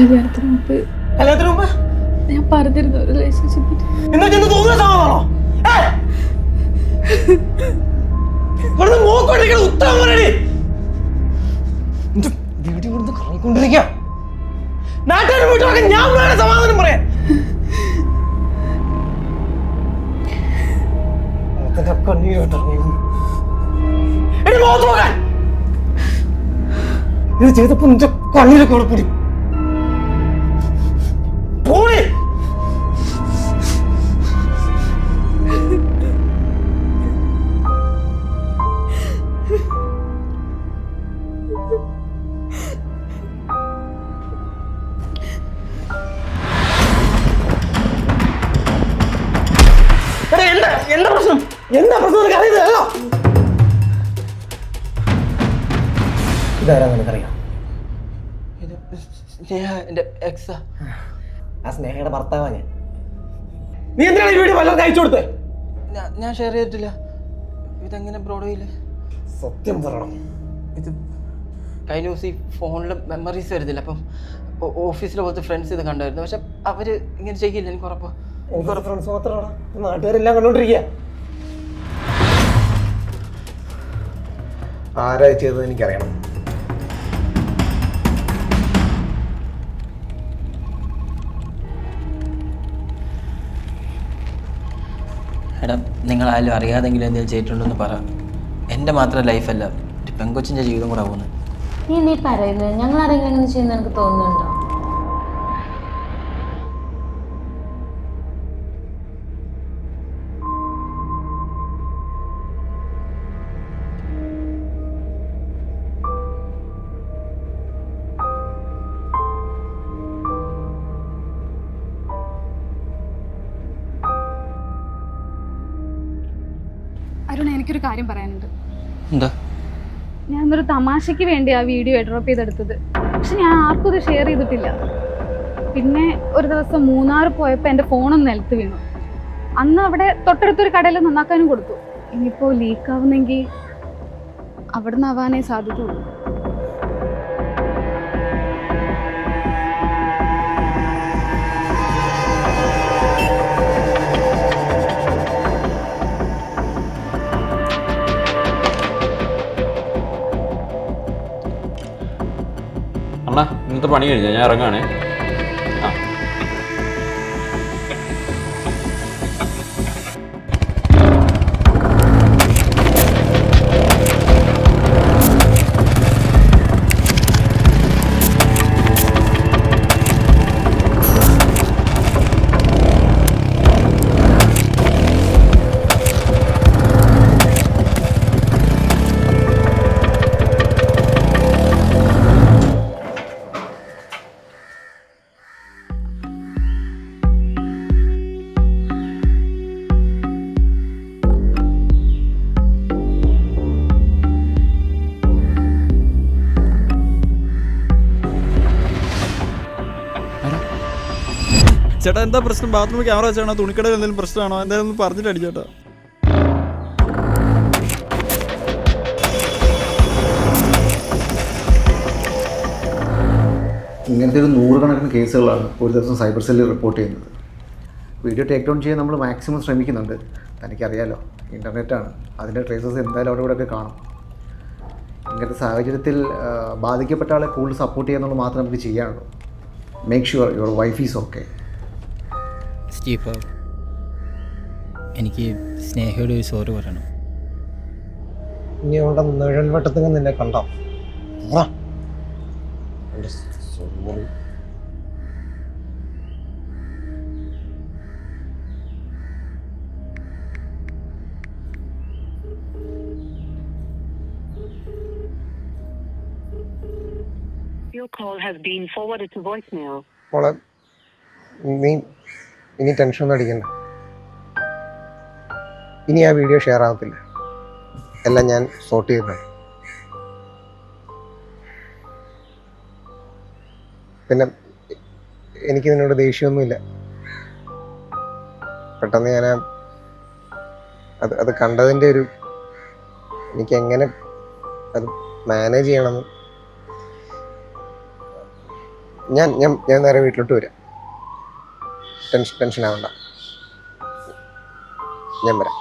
കല്യാണത്തിന് മുമ്പ് ഞാൻ പറഞ്ഞിരുന്നു ഒരു റിലേഷൻഷിപ്പിൽ. ഞാൻ സമാധാനം പറയാം. ഇത് ചെയ്തപ്പോ നിന്റെ കണ്ണീരൊക്കെ അവിടെ കൂടി പോണേ. എന്താ പ്രശ്നം? എന്താ പ്രശ്നം? അറിയുന്നതല്ലോ. ഇതാരാ നിനക്കറിയാം? ആ സ്നേഹയുടെ ഭർത്താവാ ഞാൻ. നീ എന്തിനാണ് ഈ വീഡിയോ പലർക്കും അയച്ചു കൊടുത്തേ? ഞാൻ ഷെയർ ചെയ്തിട്ടില്ല. ഇതെങ്ങനെ ബ്രോഡോയില്? സത്യം പറയണം. ഇത് കഴിഞ്ഞ ദിവസം ഈ ഫോണിൽ മെമ്മറീസ് വരുന്നില്ല. അപ്പം ഓഫീസിലെ പോലത്തെ ഫ്രണ്ട്സ് ഇത് കണ്ടായിരുന്നു. പക്ഷെ അവര് ഇങ്ങനെ ചെയ്യില്ല. എനിക്ക് ഉറപ്പാ. എനിക്കൊരു ഫ്രണ്ട്സ് മാത്രമാണ്, നാട്ടുകാരെല്ലാം കണ്ടോണ്ടിരിക്കുക. ആരാ ചെയ്തത് എനിക്കറിയണം. എടാ, നിങ്ങളാരും അറിയാതെങ്കിലും എന്തെങ്കിലും ചെയ്തിട്ടുണ്ടെന്ന് പറ. എൻ്റെ മാത്രം ലൈഫല്ല, ഒരു പെങ്കൊച്ചിൻ്റെ ജീവിതം കൂടെ പോകുന്നത്. നീ പറയുന്നത് ഞങ്ങൾ ആരെങ്കിലും അങ്ങനെ ചെയ്യുന്ന എനിക്ക് തോന്നുന്നുണ്ടോ? അരുൺ, എനിക്കൊരു കാര്യം പറയാനുണ്ട്. എന്താ? ഞാനൊരു തമാശയ്ക്ക് വേണ്ടി ആ വീഡിയോ ഡ്രോപ്പ് ചെയ്തെടുത്തത്. പക്ഷെ ഞാൻ ആർക്കും ഇത് ഷെയർ ചെയ്തിട്ടില്ല. പിന്നെ ഒരു ദിവസം മൂന്നാർ പോയപ്പോൾ എൻ്റെ ഫോണൊന്ന് നിലത്ത് വീണു. അന്ന് അവിടെ തൊട്ടടുത്തൊരു കടയിൽ നന്നാക്കാനും കൊടുത്തു. ഇനിയിപ്പോൾ ലീക്കാവുന്നെങ്കിൽ അവിടെ നിന്ന് ആവാനേ സാധ്യതയുള്ളൂ. അണ്ണാ, ഇന്നത്തെ പണി കഴിഞ്ഞാൽ ഞാൻ ഇറങ്ങാണേ. ആ, ചേട്ടാ എന്താ പ്രശ്നം? ബാത്റൂമിൽ ക്യാമറ വെച്ചാണോ? തുണിക്കടയിൽ എന്തെങ്കിലും പ്രശ്നമാണോ? എന്തായാലും ഒന്ന് പറഞ്ഞിട്ട് അടിച്ചേട്ടാ. ഇങ്ങനത്തെ ഒരു 100 കണക്കിന് കേസുകളാണ് ഒരു ദിവസം സൈബർ സെല്ലിൽ റിപ്പോർട്ട് ചെയ്യുന്നത്. വീഡിയോ ടേക്ക് ഡൗൺ ചെയ്യാൻ നമ്മൾ മാക്സിമം ശ്രമിക്കുന്നുണ്ട്. തനിക്കറിയാലോ, ഇൻ്റർനെറ്റാണ്, അതിൻ്റെ ട്രേസസ് എന്തായാലും അവിടെ ഇവിടെയൊക്കെ കാണും. ഇങ്ങനത്തെ സാഹചര്യത്തിൽ ബാധിക്കപ്പെട്ട ആളെ കൂടുതൽ സപ്പോർട്ട് ചെയ്യാന്നുള്ളത് മാത്രമേ നമുക്ക് ചെയ്യാനുള്ളൂ. Make sure your wife is okay. Stephy, എനിക്ക് സ്നേഹയോട് ഒരു സോറി പറയണം. ഇനി അവിടെ നിഴൽ വെട്ടത്തിന് നിന്നെ കണ്ടോ? Sorry. Your call has been forwarded to voicemail. മോളെ, നീ ഇനി ടെൻഷനൊന്നും അടിക്കണ്ട. ഇനി ആ വീഡിയോ ഷെയർ ആകത്തില്ല. എല്ലാം ഞാൻ സോർട്ട് ചെയ്തിട്ടുണ്ട്. പിന്നെ എനിക്ക് നിന്നോട് ദേഷ്യമൊന്നുമില്ല. പെട്ടെന്ന് ഞാൻ അത് കണ്ടതിൻ്റെ ഒരു എനിക്കെങ്ങനെ അത് മാനേജ് ചെയ്യണമെന്ന് ഞാൻ നേരെ വീട്ടിലോട്ട് വരാം. ടെൻഷൻ ആവണ്ട, ഞാൻ വരാം.